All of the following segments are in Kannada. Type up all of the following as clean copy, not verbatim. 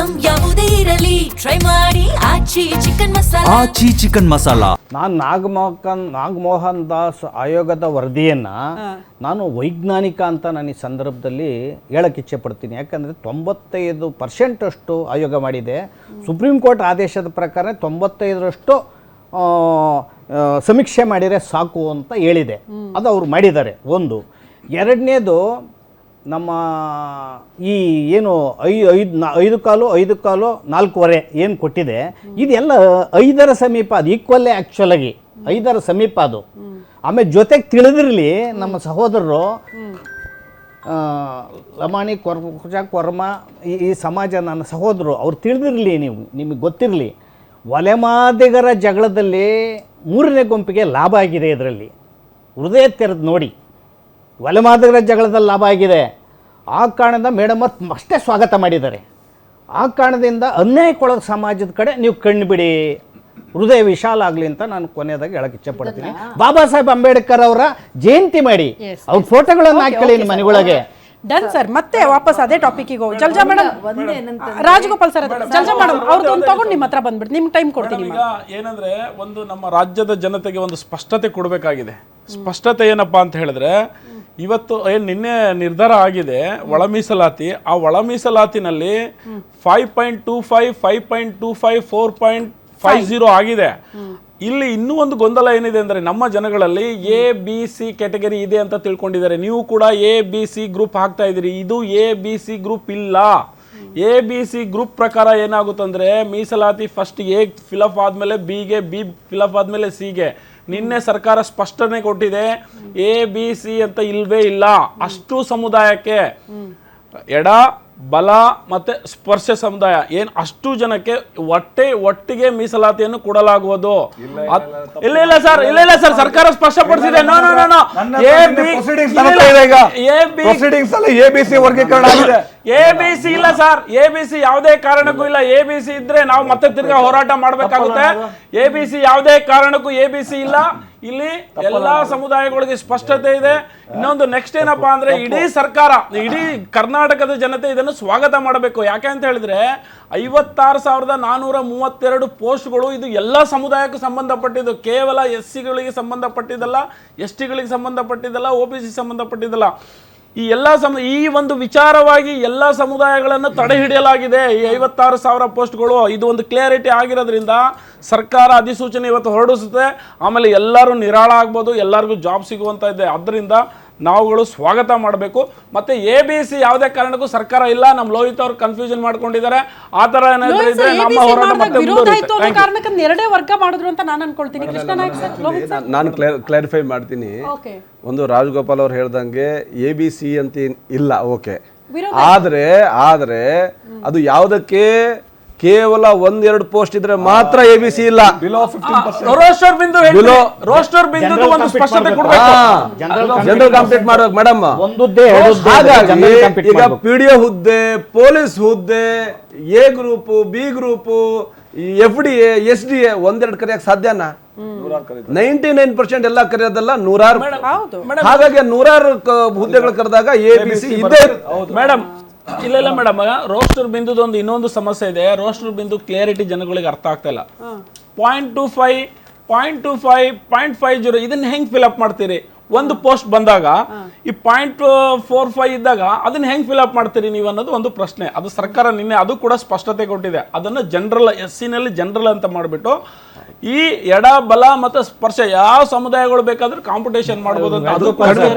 ಐಟಂ ಯಾವುದೇ ಇರಲಿ ಟ್ರೈ ಮಾಡಿ ಆಚಿ ಚಿಕನ್ ಮಸಾಲಾ. ನಾನು ನಾಗಮೋಹನ್ ದಾಸ್ ಆಯೋಗದ ವರದಿಯನ್ನು ನಾನು ವೈಜ್ಞಾನಿಕ ಅಂತ ನಾನು ಈ ಸಂದರ್ಭದಲ್ಲಿ ಹೇಳಕ್ಕೆ ಇಚ್ಛೆ ಪಡ್ತೀನಿ. ಯಾಕಂದರೆ 95% ಅಷ್ಟು ಆಯೋಗ ಮಾಡಿದೆ. ಸುಪ್ರೀಂ ಕೋರ್ಟ್ ಆದೇಶದ ಪ್ರಕಾರ 95% ಸಮೀಕ್ಷೆ ಮಾಡಿದರೆ ಸಾಕು ಅಂತ ಹೇಳಿದೆ. ಅದು ಅವ್ರು ಮಾಡಿದ್ದಾರೆ. ಒಂದು ಎರಡನೇದು, ನಮ್ಮ ಈ ಏನು 5 4.25 ಏನು ಕೊಟ್ಟಿದೆ, ಇದೆಲ್ಲ 5ರ ಸಮೀಪ, ಅದು ಈಕ್ವಲ್ಲೇ ಆ್ಯಕ್ಚುಲಾಗಿ 5ರ ಸಮೀಪ ಅದು. ಆಮೇಲೆ ಜೊತೆಗೆ ತಿಳಿದಿರಲಿ ನಮ್ಮ ಸಹೋದರರು ಲಮಾಣಿ ಕೊರ್ಮ ಈ ಸಮಾಜ ನನ್ನ ಸಹೋದರರು ಅವ್ರು ತಿಳಿದಿರಲಿ, ನಿಮಗೆ ಗೊತ್ತಿರಲಿ, ಒಲೆಮಾದಿಗರ ಜಗಳದಲ್ಲಿ 3ನೇ ಗುಂಪಿಗೆ ಲಾಭ ಆಗಿದೆ. ಇದರಲ್ಲಿ ಹೃದಯ ತೆರೆದು ನೋಡಿ, ಒಲೆಮಾದಿಗರ ಜಗಳದಲ್ಲಿ ಲಾಭ ಆಗಿದೆ. ಆ ಕಾರಣದಿಂದ ಮೇಡಮ್ ಅಷ್ಟೇ ಸ್ವಾಗತ ಮಾಡಿದ್ದಾರೆ. ಆ ಕಾರಣದಿಂದ ಅನ್ಯಾಯಕ್ಕೊಳಗ ಸಮಾಜದ ಕಡೆ ನೀವು ಕಣ್ಣು ಬಿಡಿ, ಹೃದಯ ವಿಶಾಲ ಆಗಲಿ ಅಂತ ನಾನು ಕೊನೆಯದಾಗಿ ಹೇಳಕ್ಕೆ ಇಚ್ಛೆಪಡ್ತೀನಿ. ಬಾಬಾ ಸಾಹೇಬ್ ಅಂಬೇಡ್ಕರ್ ಅವರ ಜಯಂತಿ ಮಾಡಿ ಅವ್ರ ಫೋಟೋಗಳನ್ನು ಹಾಕೊಳ್ಳಿ ನಿಮ್ಮ ಮನೆಗಳಿಗೆ. Done sir. ಮತ್ತೆ ವಾಪಸ್ ಅದೇ ಟಾಪಿಕ್ಗೆ ಹೋಗಿ ಜಲ್ಜಾ ಮೇಡಮ್, ರಾಜಗೋಪಾಲ್ ಸರ್, ಜಲ್ಜಾ ಮೇಡಮ್ ಅವ್ರದ್ದು ತಗೊಂಡು ನಿಮ್ಮ ಹತ್ರ ಬಂದ್ಬಿಟ್ಟು ನಿಮ್ಗೆ ಟೈಮ್ ಕೊಡ್ತೀನಿ. ಈಗ ಏನಂದ್ರೆ, ಒಂದು ನಮ್ಮ ರಾಜ್ಯದ ಜನತೆಗೆ ಒಂದು ಸ್ಪಷ್ಟತೆ ಕೊಡಬೇಕಾಗಿದೆ. ಸ್ಪಷ್ಟತೆ ಏನಪ್ಪಾ ಅಂತ ಹೇಳಿದ್ರೆ, ಇವತ್ತು ಏನು ನಿನ್ನೆ ನಿರ್ಧಾರ ಆಗಿದೆ ಒಳ ಮೀಸಲಾತಿ, ಆ ಒಳ ಮೀಸಲಾತಿನಲ್ಲಿ 5.25 5.25 4.50 ಆಗಿದೆ. ಇಲ್ಲಿ ಇನ್ನೂ ಒಂದು ಗೊಂದಲ ಏನಿದೆ ಅಂದರೆ, ನಮ್ಮ ಜನಗಳಲ್ಲಿ ABC ಕ್ಯಾಟಗರಿ ಇದೆ ಅಂತ ತಿಳ್ಕೊಂಡಿದ್ದಾರೆ. ನೀವು ಕೂಡ ABC ಗ್ರೂಪ್ ಹಾಕ್ತಾ ಇದ್ದೀರಿ. ಇದು ABC ಗ್ರೂಪ್ ಇಲ್ಲ. ABC ಗ್ರೂಪ್ ಪ್ರಕಾರ ಏನಾಗುತ್ತಂದ್ರೆ, ಮೀಸಲಾತಿ ಫಸ್ಟ್ ಎ ಫಿಲಪ್ ಆದಮೇಲೆ ಬಿಗೆ, ಬಿ ಫಿಲಪ್ ಆದಮೇಲೆ ಸಿಗೆ. ನಿನ್ನೆ ಸರ್ಕಾರ ಸ್ಪಷ್ಟನೆ ಕೊಟ್ಟಿದೆ, ABC ಅಂತ ಇಲ್ವೇ ಇಲ್ಲ. ಅಷ್ಟು ಸಮುದಾಯಕ್ಕೆ ಎಡ ಬಲ ಮತ್ತೆ ಸ್ಪರ್ಶ ಸಮುದಾಯ ಏನು ಅಷ್ಟು ಜನಕ್ಕೆ ಒಟ್ಟಿಗೆ ಮೀಸಲಾತಿಯನ್ನು ಕೊಡಲಾಗುವುದು. ಇಲ್ಲ ಸರ್, ಸರ್ಕಾರ ಸ್ಪಷ್ಟಪಡಿಸಿದೆ. ABC ಇಲ್ಲ ಸರ್, ABC ಯಾವುದೇ ಕಾರಣಕ್ಕೂ ಇಲ್ಲ. ABC ಇದ್ರೆ ನಾವು ಮತ್ತೆ ತಿರ್ಗಾ ಹೋರಾಟ ಮಾಡಬೇಕಾಗುತ್ತೆ. ABC ಯಾವುದೇ ಕಾರಣಕ್ಕೂ ABC ಇಲ್ಲ. ಇಲ್ಲಿ ಎಲ್ಲಾ ಸಮುದಾಯಗಳಿಗೆ ಸ್ಪಷ್ಟತೆ ಇದೆ. ಇನ್ನೊಂದು ನೆಕ್ಸ್ಟ್ ಏನಪ್ಪಾ ಅಂದ್ರೆ, ಇಡೀ ಸರ್ಕಾರ, ಇಡೀ ಕರ್ನಾಟಕದ ಜನತೆ ಇದನ್ನು ಸ್ವಾಗತ ಮಾಡಬೇಕು. ಯಾಕೆ ಅಂತ ಹೇಳಿದ್ರೆ, 56,432 ಪೋಸ್ಟ್ಗಳು ಇದು ಎಲ್ಲ ಸಮುದಾಯಕ್ಕೂ ಸಂಬಂಧಪಟ್ಟಿದ್ದು. ಕೇವಲ SCಗಳಿಗೆ ಸಂಬಂಧಪಟ್ಟಿದ್ದಲ್ಲ, STಗಳಿಗೆ ಸಂಬಂಧಪಟ್ಟಿದ್ದಲ್ಲ, OBC ಸಂಬಂಧಪಟ್ಟಿದ್ದಲ್ಲ. ಈ ಎಲ್ಲ ಈ ಒಂದು ವಿಚಾರವಾಗಿ ಎಲ್ಲ ಸಮುದಾಯಗಳನ್ನು ತಡೆ ಹಿಡಿಯಲಾಗಿದೆ. ಈ 56,000 ಪೋಸ್ಟ್ಗಳು, ಇದು ಒಂದು ಕ್ಲಿಯರಿಟಿ ಆಗಿರೋದ್ರಿಂದ ಸರ್ಕಾರ ಅಧಿಸೂಚನೆ ಇವತ್ತು ಹೊರಡಿಸುತ್ತೆ. ಆಮೇಲೆ ಎಲ್ಲರೂ ನಿರಾಳ ಆಗ್ಬೋದು, ಎಲ್ಲರಿಗೂ ಜಾಬ್ ಸಿಗುವಂತ ಇದೆ. ಅದರಿಂದ ನಾವುಗಳು ಸ್ವಾಗತ ಮಾಡಬೇಕು. ಮತ್ತೆ ABC ಯಾವುದೇ ಕಾರಣಕ್ಕೂ ಸರ್ಕಾರ ಇಲ್ಲ. ನಮ್ಮ ಲೋಹಿತ್ ಅವರು ಕನ್ಫ್ಯೂಷನ್ ಮಾಡ್ಕೊಂಡಿದ್ದಾರೆ. ಆ ತರ ಏನಾದ್ರೆ ಇದ್ರೆ ನಮ್ಮ ಹೋರಾಟ ಮತ್ತೆ ಕಾರಣಕ್ಕೆ ಎರಡೇ ವರ್ಗ ಮಾಡಿದ್ರು ಅಂತ ನಾನು ಅನ್ಕೊಳ್ತೀನಿ. ಕೃಷ್ಣ ನಾಯಕ್ ಸರ್, ಲೋಹಿತ್ ಸರ್, ನಾನು ಕ್ಲಾರಿಫೈ ಮಾಡ್ತೀನಿ. ಒಂದು ರಾಜಗೋಪಾಲ್ ಅವ್ರು ಹೇಳ್ದಂಗೆ ABC ಅಂತ ಇಲ್ಲ, ಓಕೆ. ಆದ್ರೆ ಅದು ಯಾವುದಕ್ಕೆ ಕೇವಲ 1-2 ಪೋಸ್ಟ್ ಇದ್ರೆ ಮಾತ್ರ ABC ಇಲ್ಲ. ಜನರಲ್ ಕಂಪ್ಲೀಟ್ ಮಾಡ್ಬೇಕು ಮೇಡಮ್. ಈಗ PDO ಹುದ್ದೆ, ಪೊಲೀಸ್ ಹುದ್ದೆ, A group, B group, FDA, SDA 1-2 ಕರೆಯಕ್ಕೆ ಸಾಧ್ಯನಾ? 99% ಎಲ್ಲ ಕರೆಯೋದಲ್ಲ, 100. ಹಾಗಾಗಿ 100 ಹುದ್ದೆಗಳು ಕರೆದಾಗ ABC ಇದೆ ಮೇಡಮ್. ಇಲ್ಲ ಮೇಡಮ್, ರೋಸ್ಟರ್ ಬಿಂದುದು ಒಂದು ಇನ್ನೊಂದು ಸಮಸ್ಯೆ ಇದೆ. ರೋಸ್ಟರ್ ಬಿಂದು ಕ್ಲಿಯರಿಟಿ ಜನಗಳಿಗೆ ಅರ್ಥ ಆಗ್ತಾ ಇಲ್ಲ. 0.25 0.50 ಇದನ್ನ ಹೆಂಗ್ ಫಿಲ್ ಅಪ್ ಮಾಡ್ತೀರಿ? ಒಂದು ಪೋಸ್ಟ್ ಬಂದಾಗ ಈ 0.45 ಇದ್ದಾಗ ಅದನ್ನ ಹೆಂಗ್ ಫಿಲ್ ಅಪ್ ಮಾಡ್ತೀರಿ ನೀವು ಅನ್ನೋದು ಒಂದು ಪ್ರಶ್ನೆ. ಅದು ಸರ್ಕಾರ ನಿನ್ನೆ ಅದು ಕೂಡ ಸ್ಪಷ್ಟತೆ ಕೊಟ್ಟಿದೆ. ಅದನ್ನ ಜನರಲ್ SCನಲ್ಲಿ ಜನರಲ್ ಅಂತ ಮಾಡಿಬಿಟ್ಟು ಈ ಎಡ ಬಲ ಮತ್ತು ಸ್ಪರ್ಶ ಯಾವ ಸಮುದಾಯಗಳು ಬೇಕಾದ್ರೂ ಕಾಂಪಿಟೇಷನ್ ಮಾಡಬಹುದು ಅಂತ ಅದು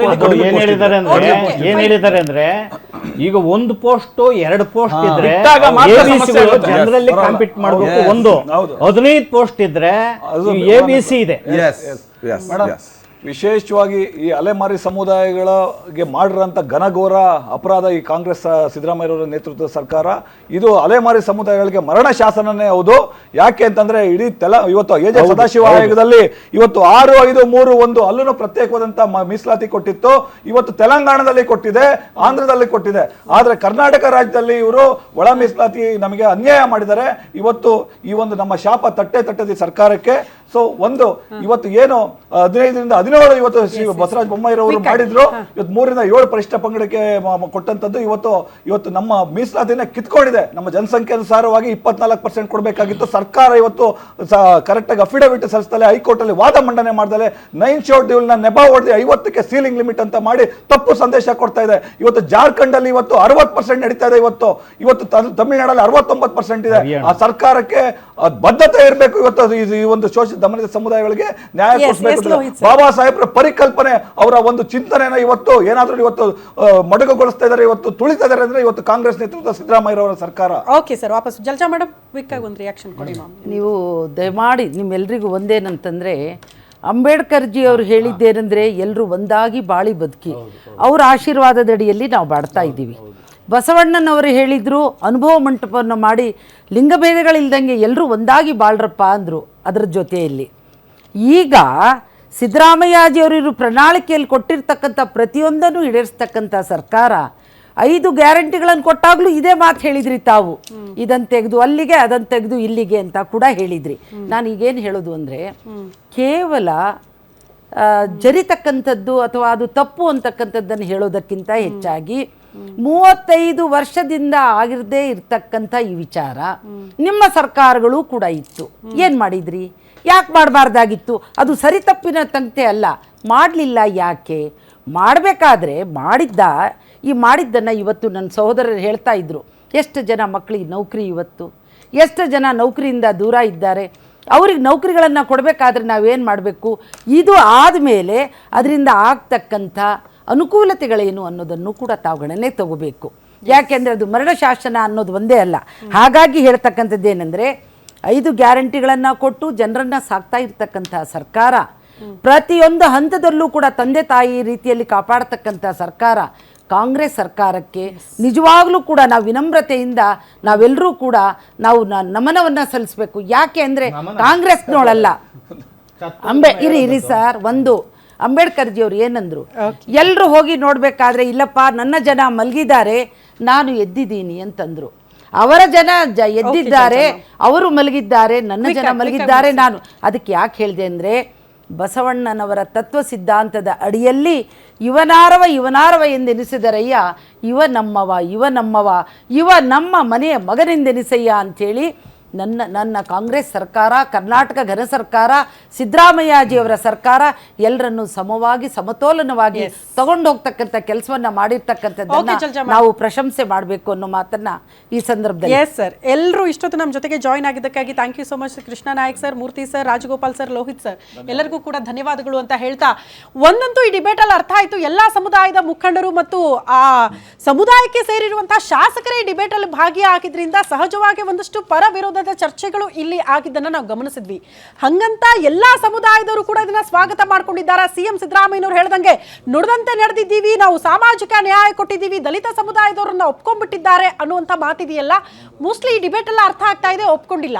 ಏನ್ ಹೇಳಿದ್ದಾರೆ ಅಂದ್ರೆ, ಈಗ 1 ಪೋಸ್ಟ್ 2 ಪೋಸ್ಟ್ ಇದ್ರೆ ಜನರಲ್ಲಿ ಕಾಂಪೀಟ್ ಮಾಡಬೇಕು. 15 ಪೋಸ್ಟ್ ಇದ್ರೆ ABC ಇದೆ. ವಿಶೇಷವಾಗಿ ಈ ಅಲೆಮಾರಿ ಸಮುದಾಯಗಳಿಗೆ ಮಾಡಿರೋಂಥ ಘನಘೋರ ಅಪರಾಧ ಈ ಕಾಂಗ್ರೆಸ್ ಸಿದ್ದರಾಮಯ್ಯವರ ನೇತೃತ್ವದ ಸರ್ಕಾರ. ಇದು ಅಲೆಮಾರಿ ಸಮುದಾಯಗಳಿಗೆ ಮರಣ ಶಾಸನನೇ ಹೌದು. ಯಾಕೆ ಅಂತಂದ್ರೆ, ಇಡೀ ಇವತ್ತು AJ ಸದಾಶಿವ ಆಯೋಗದಲ್ಲಿ ಇವತ್ತು 6-5-3-1 ಅಲ್ಲೂ ಪ್ರತ್ಯೇಕವಾದಂಥ ಮೀಸಲಾತಿ ಕೊಟ್ಟಿತ್ತು. ಇವತ್ತು ತೆಲಂಗಾಣದಲ್ಲಿ ಕೊಟ್ಟಿದೆ, ಆಂಧ್ರದಲ್ಲಿ ಕೊಟ್ಟಿದೆ. ಆದ್ರೆ ಕರ್ನಾಟಕ ರಾಜ್ಯದಲ್ಲಿ ಇವರು ಒಳ ಮೀಸಲಾತಿ ನಮಗೆ ಅನ್ಯಾಯ ಮಾಡಿದ್ದಾರೆ. ಇವತ್ತು ಈ ಒಂದು ನಮ್ಮ ಶಾಪ ತಟ್ಟದ ಸರ್ಕಾರಕ್ಕೆ ಸೊ ಒಂದು ಇವತ್ತು ಏನು 15-17 ಇವತ್ತು ಬಸವರಾಜ ಬೊಮ್ಮಾಯಿರವರು ಮಾಡಿದ್ರು, ಇವತ್ತು 3-7 ಪರಿಷ್ಠ ಪಂಗಡಕ್ಕೆ ಕೊಟ್ಟಂತದ್ದು ಇವತ್ತು ನಮ್ಮ ಮೀಸಲಾತಿನ ಕಿತ್ಕೊಂಡಿದೆ. ನಮ್ಮ ಜನಸಂಖ್ಯೆ ಅನುಸಾರವಾಗಿ 24% ಕೊಡಬೇಕಾಗಿತ್ತು. ಸರ್ಕಾರ ಇವತ್ತು ಕರೆಕ್ಟ್ ಆಗಿ ಅಫಿಡವಿಟ್ ಸಲ್ಲಿಸದಲೆ ಹೈಕೋರ್ಟ್ ಅಲ್ಲಿ ವಾದ ಮಂಡನೆ ಮಾಡ್ದಲೆ 9 ಶೆಡ್ಯೂಲ್ ನ ನೆಬಾ ಹೊಡೆದು 50ಕ್ಕೆ ಸೀಲಿಂಗ್ ಲಿಮಿಟ್ ಅಂತ ಮಾಡಿ ತಪ್ಪು ಸಂದೇಶ ಕೊಡ್ತಾ ಇದೆ. ಇವತ್ತು ಜಾರ್ಖಂಡ್ ಅಲ್ಲಿ ಇವತ್ತು 60% ನಡೀತಾ ಇದೆ. ಇವತ್ತು ತಮಿಳುನಾಡಲ್ಲಿ 69% ಇದೆ. ಆ ಸರ್ಕಾರಕ್ಕೆ ಬದ್ಧತೆ ಇರಬೇಕು. ಇವತ್ತು ಈ ಒಂದು ಶೋಷಿತ ದಮನಿತ ಸಮುದಾಯಗಳಿಗೆ ನ್ಯಾಯ ಕೊಡಿಸಬೇಕು. ಬಾಬಾ ಸಾಹೇಬ್ರ ಪರಿಕಲ್ಪನೆ, ಅವರ ಒಂದು ಚಿಂತನೆನ ಇವತ್ತು ಏನಾದ್ರೂ ಇವತ್ತು ಮೊಟಕುಗೊಳಿಸ್ತಾ ಇದ್ದಾರೆ, ಇವತ್ತು ತುಳಿತಾ ಇದ್ದಾರೆ ಅಂದ್ರೆ ಇವತ್ತು ಕಾಂಗ್ರೆಸ್ ನೇತೃತ್ವದ ಸಿದ್ದರಾಮಯ್ಯ ಅವರ ಸರ್ಕಾರ. ಓಕೆ ಸರ್, ವಾಪಸ್ ಜಲ್ಜಾ ಮೇಡಮ್ ಕ್ವಿಕ್ ಆಗಿ ಒಂದು ರಿಯಾಕ್ಷನ್ ಕೊಡಿ ಮ್ಯಾಮ್. ನೀವು ದಯಮಾಡಿ ನಿಮ್ಮೆಲ್ರಿಗೂ ಒಂದೇನಂತಂದರೆ, ಅಂಬೇಡ್ಕರ್ಜಿ ಅವರು ಹೇಳಿದ್ದೇನೆಂದರೆ ಎಲ್ಲರೂ ಒಂದಾಗಿ ಬಾಳಿ ಬದುಕಿ, ಅವರ ಆಶೀರ್ವಾದದಡಿಯಲ್ಲಿ ನಾವು ಬಾಡ್ತಾ ಇದ್ದೀವಿ. ಬಸವಣ್ಣನವರು ಹೇಳಿದರು, ಅನುಭವ ಮಂಟಪವನ್ನು ಮಾಡಿ ಲಿಂಗಭೇದಗಳಿಲ್ದಂಗೆ ಎಲ್ಲರೂ ಒಂದಾಗಿ ಬಾಳ್ರಪ್ಪ ಅಂದರು. ಅದರ ಜೊತೆಯಲ್ಲಿ ಈಗ ಸಿದ್ದರಾಮಯ್ಯಜಿಯವರು ಪ್ರಣಾಳಿಕೆಯಲ್ಲಿ ಕೊಟ್ಟಿರ್ತಕ್ಕಂಥ ಪ್ರತಿಯೊಂದನ್ನು ಈಡೇರಿಸ್ತಕ್ಕಂಥ ಸರ್ಕಾರ 5 ಗ್ಯಾರಂಟಿಗಳನ್ನು ಕೊಟ್ಟಾಗಲೂ ಇದೇ ಮಾತು ಹೇಳಿದ್ರಿ ತಾವು, ಇದನ್ನು ತೆಗೆದು ಅಲ್ಲಿಗೆ ಅದನ್ನು ತೆಗೆದು ಇಲ್ಲಿಗೆ ಅಂತ ಕೂಡ ಹೇಳಿದ್ರಿ. ನಾನು ಈಗೇನು ಹೇಳೋದು ಅಂದರೆ, ಕೇವಲ ಜರಿತಕ್ಕಂಥದ್ದು ಅಥವಾ ಅದು ತಪ್ಪು ಅಂತಕ್ಕಂಥದ್ದನ್ನು ಹೇಳೋದಕ್ಕಿಂತ ಹೆಚ್ಚಾಗಿ 35 ವರ್ಷದಿಂದ ಆಗಿರದೇ ಇರ್ತಕ್ಕಂಥ ಈ ವಿಚಾರ ನಿಮ್ಮ ಸರ್ಕಾರಗಳು ಕೂಡ ಇತ್ತು. ಏನು ಮಾಡಿದ್ರಿ? ಯಾಕೆ ಮಾಡಬಾರ್ದಾಗಿತ್ತು? ಅದು ಸರಿ ತಪ್ಪಿನ ತಂತೆ ಅಲ್ಲ, ಮಾಡಲಿಲ್ಲ. ಯಾಕೆ ಮಾಡಬೇಕಾದ್ರೆ ಮಾಡಿದ್ದನ್ನು ಇವತ್ತು ನನ್ನ ಸಹೋದರರು ಹೇಳ್ತಾ ಇದ್ರು, ಎಷ್ಟು ಜನ ಮಕ್ಕಳಿಗೆ ನೌಕರಿ, ಇವತ್ತು ಎಷ್ಟು ಜನ ನೌಕರಿಯಿಂದ ದೂರ ಇದ್ದಾರೆ. ಅವ್ರಿಗೆ ನೌಕರಿಗಳನ್ನು ಕೊಡಬೇಕಾದ್ರೆ ನಾವೇನು ಮಾಡಬೇಕು? ಇದು ಆದಮೇಲೆ ಅದರಿಂದ ಆಗ್ತಕ್ಕಂಥ ಅನುಕೂಲತೆಗಳೇನು ಅನ್ನೋದನ್ನು ಕೂಡ ತಾವು ಗಣನೆ ತಗೋಬೇಕು. ಯಾಕೆಂದರೆ ಅದು ಮರಣ ಶಾಸನ ಅನ್ನೋದು ಒಂದೇ ಅಲ್ಲ. ಹಾಗಾಗಿ ಹೇಳ್ತಕ್ಕಂಥದ್ದೇನೆಂದರೆ, 5 ಗ್ಯಾರಂಟಿಗಳನ್ನು ಕೊಟ್ಟು ಜನರನ್ನು ಸಾಕ್ತಾ ಇರ್ತಕ್ಕಂಥ ಸರ್ಕಾರ, ಪ್ರತಿಯೊಂದು ಹಂತದಲ್ಲೂ ಕೂಡ ತಂದೆ ತಾಯಿ ರೀತಿಯಲ್ಲಿ ಕಾಪಾಡ್ತಕ್ಕಂಥ ಸರ್ಕಾರ ಕಾಂಗ್ರೆಸ್ ಸರ್ಕಾರಕ್ಕೆ ನಿಜವಾಗ್ಲೂ ಕೂಡ ನಾವು ವಿನಮ್ರತೆಯಿಂದ ನಾವೆಲ್ಲರೂ ಕೂಡ ನಾವು ನಮನವನ್ನು ಸಲ್ಲಿಸಬೇಕು. ಯಾಕೆ ಅಂದರೆ ಕಾಂಗ್ರೆಸ್ನೋಳಲ್ಲ, ಇರಿ ಸರ್, ಒಂದು ಅಂಬೇಡ್ಕರ್ಜಿಯವರು ಏನಂದ್ರು, ಎಲ್ಲರೂ ಹೋಗಿ ನೋಡಬೇಕಾದ್ರೆ ಇಲ್ಲಪ್ಪ ನನ್ನ ಜನ ಮಲಗಿದ್ದಾರೆ ನಾನು ಎದ್ದಿದ್ದೀನಿ ಅಂತಂದ್ರು. ಅವರ ಜನ ಎದ್ದಿದ್ದಾರೆ, ಅವರು ಮಲಗಿದ್ದಾರೆ, ನನ್ನ ಜನ ಮಲಗಿದ್ದಾರೆ ನಾನು. ಅದಕ್ಕೆ ಯಾಕೆ ಹೇಳಿದೆ ಅಂದರೆ, ಬಸವಣ್ಣನವರ ತತ್ವ ಸಿದ್ಧಾಂತದ ಅಡಿಯಲ್ಲಿ ಇವನಾರವ ಎಂದೆನಿಸಿದರಯ್ಯ, ಇವ ನಮ್ಮವ ಇವ ನಮ್ಮ ಮನೆಯ ಮಗನೆಂದೆನಿಸಯ್ಯ ಅಂಥೇಳಿ ನನ್ನ ಕಾಂಗ್ರೆಸ್ ಸರ್ಕಾರ, ಕರ್ನಾಟಕ ಘನ ಸರ್ಕಾರ, ಸಿದ್ದರಾಮಯ್ಯಜಿಯವರ ಸರ್ಕಾರ ಎಲ್ಲರನ್ನು ಸಮವಾಗಿ ಸಮತೋಲನವಾಗಿ ತಗೊಂಡು ಹೋಗ್ತಕ್ಕಂಥ ಕೆಲಸವನ್ನ ಮಾಡಿರ್ತಕ್ಕಂಥದ್ದನ್ನ ನಾವು ಪ್ರಶಂಸೆ ಮಾಡಬೇಕು ಅನ್ನೋ ಮಾತನ್ನ ಈ ಸಂದರ್ಭದಲ್ಲಿ. ಎಸ್ ಸರ್, ಎಲ್ಲರೂ ಇಷ್ಟೊತ್ತು ನಮ್ಮ ಜೊತೆಗೆ ಜಾಯಿನ್ ಆಗಿದ್ದಕ್ಕಾಗಿ thank you so much. Krishna Nayak sir, Murthy sir, Rajagopal sir, Lohit sir, ಎಲ್ಲರಿಗೂ ಕೂಡ ಧನ್ಯವಾದಗಳು ಅಂತ ಹೇಳ್ತಾ, ಒಂದಂತೂ ಈ ಡಿಬೇಟಲ್ಲಿ ಅರ್ಥ ಆಯಿತು, ಎಲ್ಲ ಸಮುದಾಯದ ಮುಖಂಡರು ಮತ್ತು ಆ ಸಮುದಾಯಕ್ಕೆ ಸೇರಿರುವಂತಹ ಶಾಸಕರೇ ಡಿಬೇಟಲ್ಲಿ ಭಾಗಿಯಾಗಿದ್ರಿಂದ ಸಹಜವಾಗಿ ಒಂದಷ್ಟು ಪರ ವಿರೋಧ ಚರ್ಚೆಗಳು ಇಲ್ಲಿ ಆಗಿದ್ದನ್ನು ನಾವು ಗಮನಿಸಿದ್ವಿ. ಹಂಗಂತ ಎಲ್ಲಾ ಸಮುದಾಯದವರು ಕೂಡ ಇದನ್ನ ಸ್ವಾಗತ ಮಾಡ್ಕೊಂಡಿದ್ದಾರೆ. ಸಿಎಂ ಸಿದ್ದರಾಮಯ್ಯನವರು ಹೇಳ್ದಂಗೆ ನುಡಿದಂತೆ ನಡೆದಿದ್ದೀವಿ, ನಾವು ಸಾಮಾಜಿಕ ನ್ಯಾಯ ಕೊಟ್ಟಿದ್ದೀವಿ, ದಲಿತ ಸಮುದಾಯದವರನ್ನ ಒಪ್ಕೊಂಡ್ಬಿಟ್ಟಿದ್ದಾರೆ ಅನ್ನುವಂಥ ಮಾತಿದೆಯಲ್ಲ, ಮೋಸ್ಟ್ಲಿ ಈ ಡಿಬೇಟ್ ಎಲ್ಲ ಅರ್ಥ ಆಗ್ತಾ ಇದೆ, ಒಪ್ಕೊಂಡಿಲ್ಲ.